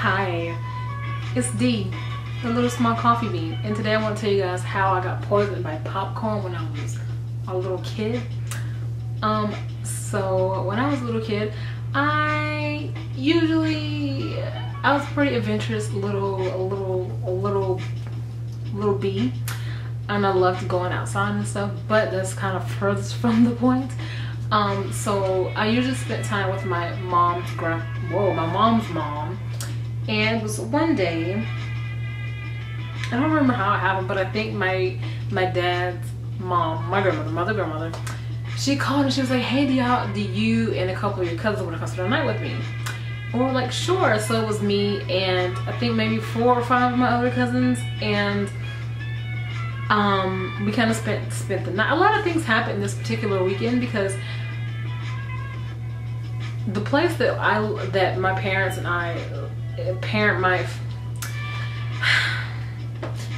Hi, it's D, the little small coffee bean, and today I want to tell you guys how I got poisoned by popcorn when I was a little kid. So when I was a little kid, I was pretty adventurous little bee, and I loved going outside and stuff, but that's kind of furthest from the point. So I usually spent time with my mom's mom, and it was one day, I don't remember how it happened, but I think my dad's mom, my grandmother, she called and she was like, hey, do you and a couple of your cousins want to come spend the night with me? And we were like, sure. So it was me and I think maybe 4 or 5 of my other cousins, and we kind of spent the night. A lot of things happened this particular weekend because the place that my parents and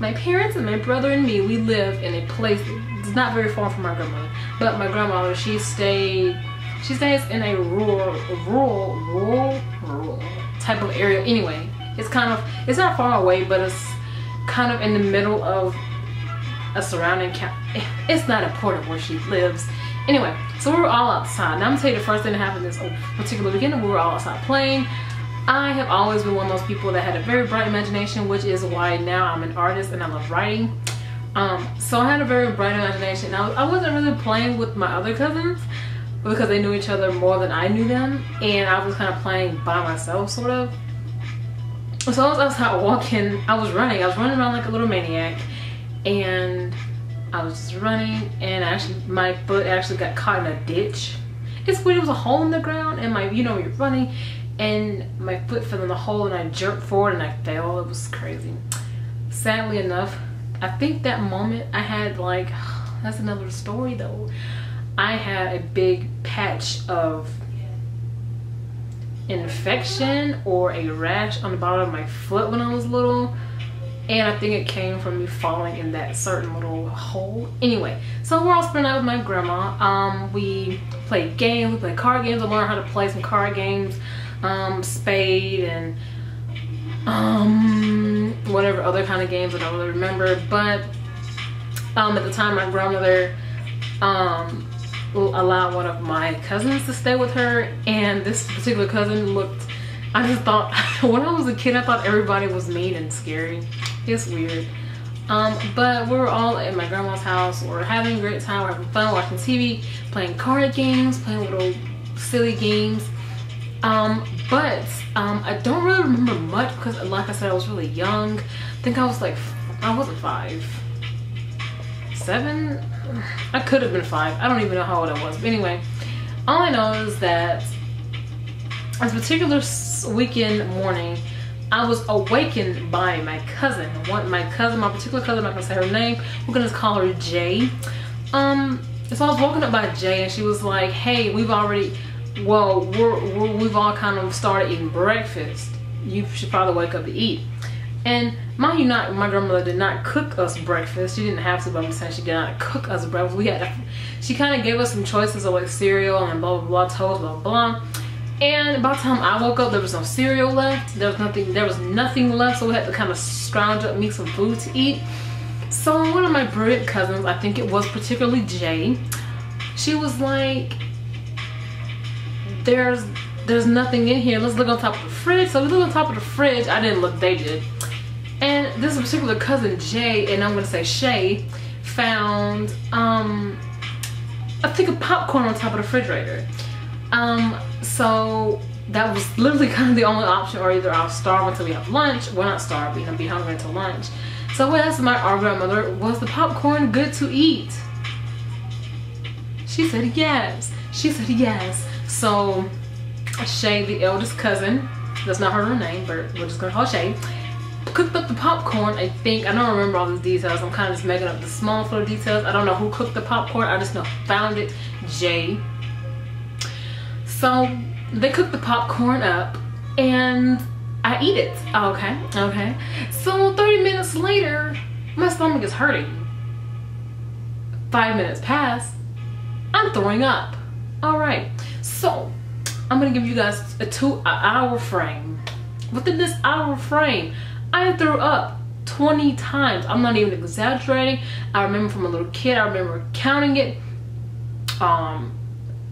my parents and my brother and me, we live in a place that's not very far from my grandmother. But my grandmother, she stays in a rural type of area. Anyway, it's not far away, but it's kind of in the middle of a surrounding county. It's not important where she lives. Anyway, so we were all outside. Now I'm gonna tell you the first thing that happened this particular weekend. We were all outside playing. I have always been one of those people that had a very bright imagination, which is why now I'm an artist and I love writing. So I had a very bright imagination. Now I wasn't really playing with my other cousins because they knew each other more than I knew them, and I was kind of playing by myself, sort of. So I was outside walking. I was running around like a little maniac, and I was just running, and my foot actually got caught in a ditch. It's weird. It was a hole in the ground, and you're running, and my foot fell in the hole, and I jerked forward and I fell. It was crazy. Sadly enough, I think that moment I had that's another story though. I had a big patch of infection or a rash on the bottom of my foot when I was little, and I think it came from me falling in that certain little hole. Anyway, so we're all spending out with my grandma. We played games, we played card games. I learned how to play some card games, spade and whatever other kind of games I don't really remember. But at the time, my grandmother allowed one of my cousins to stay with her, and this particular cousin I just thought, when I was a kid, I thought everybody was mean and scary. It's weird. But we were all at my grandma's house. We're having a great time. We're having fun watching TV, playing card games, playing little silly games. But I don't really remember much because, like I said, I was really young. I think I wasn't 5, 7. I could have been 5. I don't even know how old I was. But anyway, all I know is that this particular weekend morning, I was awakened by my cousin. My particular cousin, I'm not gonna say her name. We're gonna just call her Jay. So I was woken up by Jay, and she was like, "Hey, we've all kind of started eating breakfast. You should probably wake up to eat." And mind you, my grandmother did not cook us breakfast. She didn't have to, but I'm saying she did not cook us breakfast. She kind of gave us some choices of cereal and blah blah blah, toast, blah blah. And by the time I woke up, there was no cereal left. There was nothing left, so we had to kind of scrounge up, make some food to eat. So one of my brilliant cousins, I think it was particularly Jay, she was like, there's nothing in here. Let's look on top of the fridge. So we looked on top of the fridge. I didn't look, they did. And this particular cousin, Jay, and I'm gonna say Shay, found I think a popcorn on top of the refrigerator. So that was literally kind of the only option, or either I'll starve until we have lunch. Well, not starve, but be hungry until lunch. So we asked our grandmother, was the popcorn good to eat? She said yes. So Shay, the eldest cousin, that's not her real name, but we're just gonna call Shay, cooked up the popcorn. I don't remember all the details. I'm kind of just making up the small little details. I don't know who cooked the popcorn. I just know found it, Jay. So they cooked the popcorn up and I eat it. Okay. So 30 minutes later, my stomach is hurting. 5 minutes pass, I'm throwing up. All right, so I'm gonna give you guys a 2-hour frame within this hour frame, I threw up 20 times. I'm not even exaggerating. I remember from a little kid, I remember counting it.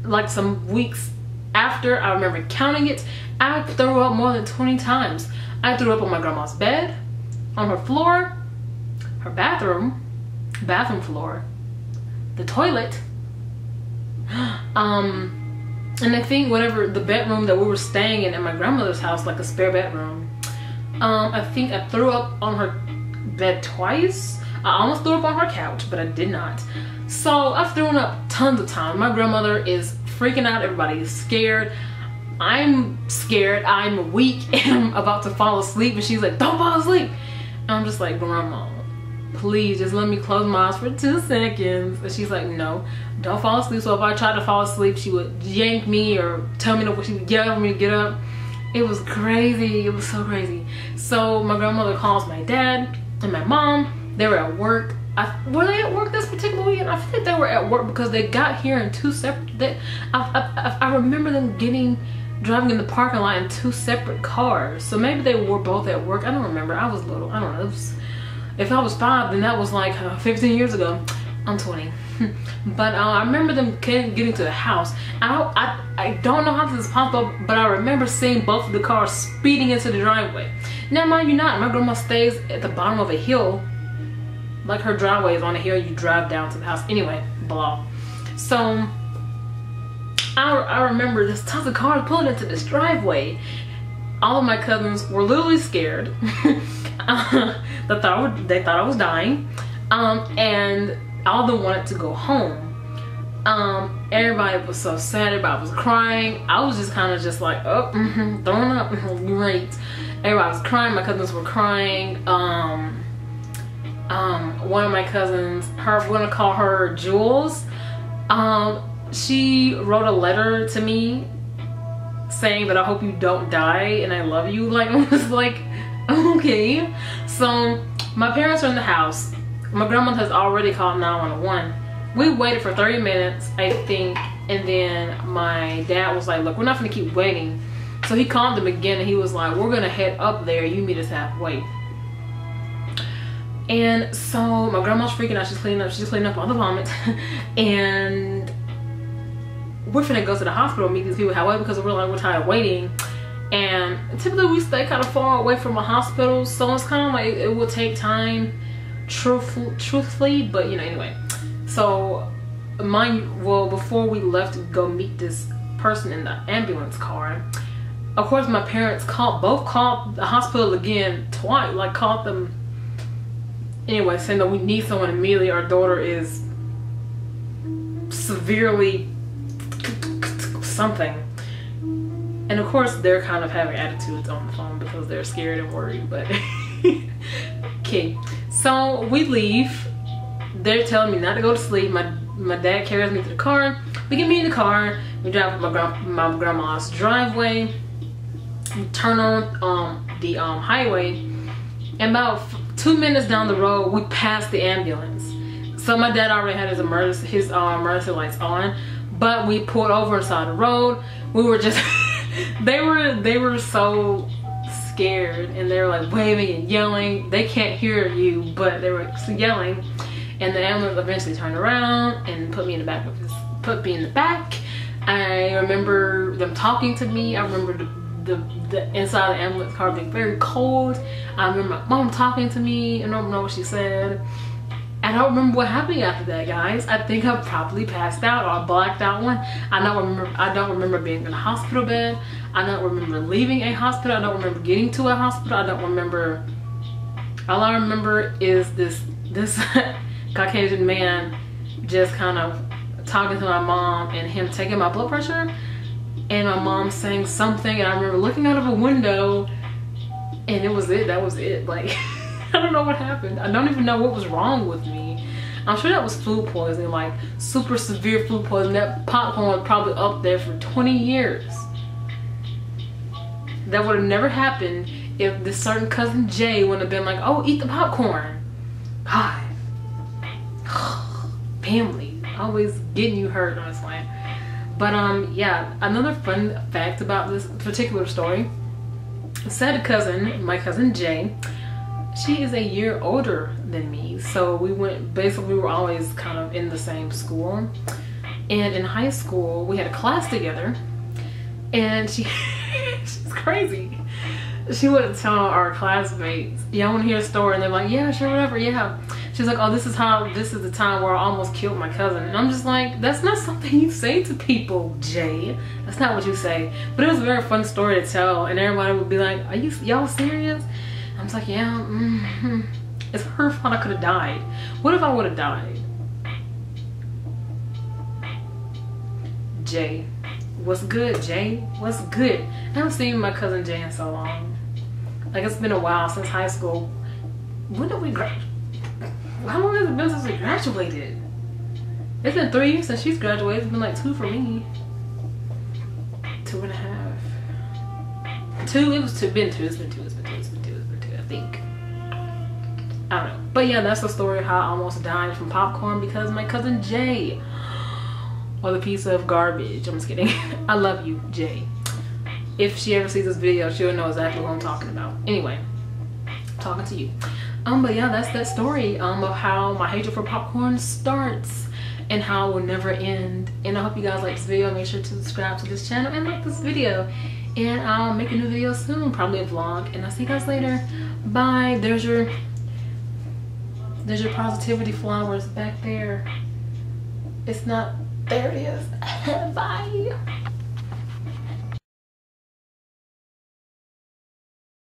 Like some weeks after, I remember counting it. I threw up more than 20 times. I threw up on my grandma's bed, on her floor, her bathroom floor, the toilet, and I think whatever the bedroom that we were staying in at my grandmother's house, like a spare bedroom. I think I threw up on her bed twice. I almost threw up on her couch, but I did not. So I've thrown up tons of times. My grandmother is freaking out. Everybody is scared. I'm scared. I'm weak and I'm about to fall asleep, and she's like, don't fall asleep. And I'm just like, Grandma, please just let me close my eyes for 2 seconds. And she's like, no, don't fall asleep. So if I tried to fall asleep, she would yank me or tell me she would yell for me to get up. It was crazy. It was so crazy. So my grandmother calls my dad and my mom. They were at work. Were they at work this particular weekend? I think they were at work because they got here in 2 separate. I remember them driving in the parking lot in 2 separate cars. So maybe they were both at work. I don't remember. I was little. I don't know. If I was 5, then that was like 15 years ago. I'm 20. But I remember them getting to the house. I don't know how this is possible, but I remember seeing both of the cars speeding into the driveway. Now, mind you not, my grandma stays at the bottom of a hill. Like her driveway is on a hill, you drive down to the house. Anyway, blah. So I remember there's tons of cars pulling into this driveway. All of my cousins were literally scared. They thought I was dying. And all of them wanted to go home. Everybody was so sad. Everybody was crying. I was just kind of just like, oh, throwing up. Great. Everybody was crying. My cousins were crying. One of my cousins, I'm gonna call her Jules. She wrote a letter to me saying that I hope you don't die and I love you. Like, I was like, okay. So my parents are in the house. My grandmother has already called 911. We waited for 30 minutes, I think, and then my dad was like, look, we're not gonna keep waiting. So he called them again and he was like, we're gonna head up there, you meet us halfway. And so my grandma's freaking out. She's cleaning up all the vomit. And we're finna go to the hospital and meet these people halfway because we're tired of waiting. And typically we stay kind of far away from a hospital, so it's kind of like it will take time, truthfully, but you know, anyway. So before we left to go meet this person in the ambulance car, of course my parents both called the hospital again twice, like called them anyway, saying that we need someone immediately. Our daughter is severely something. And of course they're kind of having attitudes on the phone because they're scared and worried, but okay. So we leave. They're telling me not to go to sleep. My dad carries me to the car. We get me in the car. We drive my grandma's driveway. We turn on the highway. And about 2 minutes down the road, we pass the ambulance. So my dad already had his emergency lights on, but we pulled over inside the road. We were just they were so scared, and they were like waving and yelling. They can't hear you, but they were yelling. And the ambulance eventually turned around and put me in the back. I remember them talking to me. I remember the inside of the ambulance car being very cold. I remember my mom talking to me. I don't know what she said. I don't remember what happened after that, guys. I think I probably passed out or blacked out one. I don't remember being in a hospital bed. I don't remember leaving a hospital. I don't remember getting to a hospital. I don't remember. All I remember is this Caucasian man just kind of talking to my mom and him taking my blood pressure, and my mom saying something, and I remember looking out of a window, and it was it. That was it. Like, I don't know what happened. I don't even know what was wrong with me. I'm sure that was food poisoning, like super severe food poisoning. That popcorn was probably up there for 20 years. That would have never happened if this certain cousin Jay wouldn't have been like, oh, eat the popcorn. God. Family. Always getting you hurt, honestly. But yeah, another fun fact about this particular story said cousin, my cousin Jay, she is a year older than me. So we were always kind of in the same school. And in high school, we had a class together. And she's crazy. She would tell our classmates, y'all want to hear a story? And they're like, yeah, sure, whatever, yeah. She's like, oh, this is the time where I almost killed my cousin. And I'm just like, that's not something you say to people, Jay. That's not what you say. But it was a very fun story to tell. And everybody would be like, are y'all serious? I was like, yeah, It's her fault I could have died. What if I would have died? Jay, what's good, Jay? What's good? I haven't seen my cousin Jay in so long. Like, it's been a while since high school. When did we graduate? How long has it been since we graduated? It's been 3 years since she's graduated. It's been like 2 for me. 2.5. 2, it's been 2, I think. I don't know. But yeah, that's the story of how I almost died from popcorn because of my cousin Jay. Or the piece of garbage. I'm just kidding. I love you, Jay. If she ever sees this video, she'll know exactly what I'm talking about. Anyway, talking to you. But yeah, that's that story of how my hatred for popcorn starts and how it will never end. And I hope you guys like this video. Make sure to subscribe to this channel and like this video. And I'll make a new video soon, probably a vlog. And I'll see you guys later. Bye. There's your positivity flowers back there. It's not. There it is. Bye.